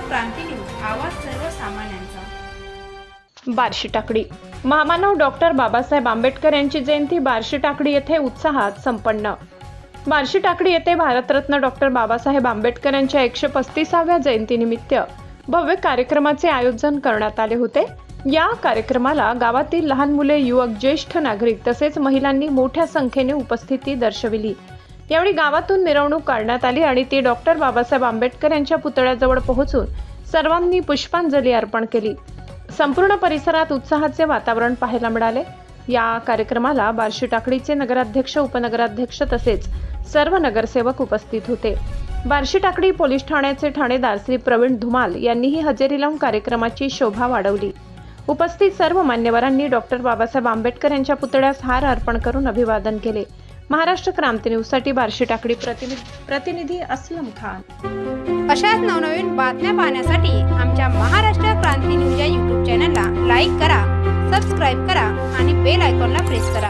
क्रांती news, आवाज सर्वसामान्यांचा। बार्शी टाकळी महामानव डॉक्टर बाबासाहेब आंबेडकर यांची जयंती बार्शी टाकळी येथे उत्साहात संपन्न। बार्शी टाकळी येथे भारतरत्न डॉक्टर बाबासाहेब आंबेडकर यांच्या 135व्या जयंतीनिमित्त भव्य कार्यक्रमाचे आयोजन करण्यात आले होते। या कार्यक्रमाला गावातील लहान मुले, युवक, ज्येष्ठ नागरिक तसेच महिलांनी मोठ्या संख्येने उपस्थिती दर्शविली। यावेळी गावातून मिरवणूक काढण्यात आली आणि ती डॉक्टर बाबासाहेब आंबेडकर यांच्या पुतळ्याजवळ पोहोचून सर्वांनी पुष्पांजली अर्पण केली। संपूर्ण परिसरात उत्साहाचे वातावरण पाहायला मिळाले। या कार्यक्रमाला बार्शी टाकळीचे नगराध्यक्ष, उपनगराध्यक्ष तसेच सर्व नगरसेवक उपस्थित होते। बार्शी टाकळी पोलीस ठाण्याचे ठाणेदार श्री प्रवीण धुमाल यांनीही हजेरी लावून कार्यक्रमाची शोभा वाढवली। उपस्थित सर्व मान्यवरांनी डॉक्टर बाबासाहेब आंबेडकर यांच्या पुतळ्यास हार अर्पण करून अभिवादन केले। महाराष्ट्र क्रांती न्यूज साठी बार्शी टाकळी प्रतिनिधी असलम खान। अशाच नवनवीन बातम्या पाहण्यासाठी आमच्या महाराष्ट्र क्रांती न्यूज या YouTube चॅनलला लाईक करा, सबस्क्राईब करा आणि बेल आयकॉनला प्रेस करा।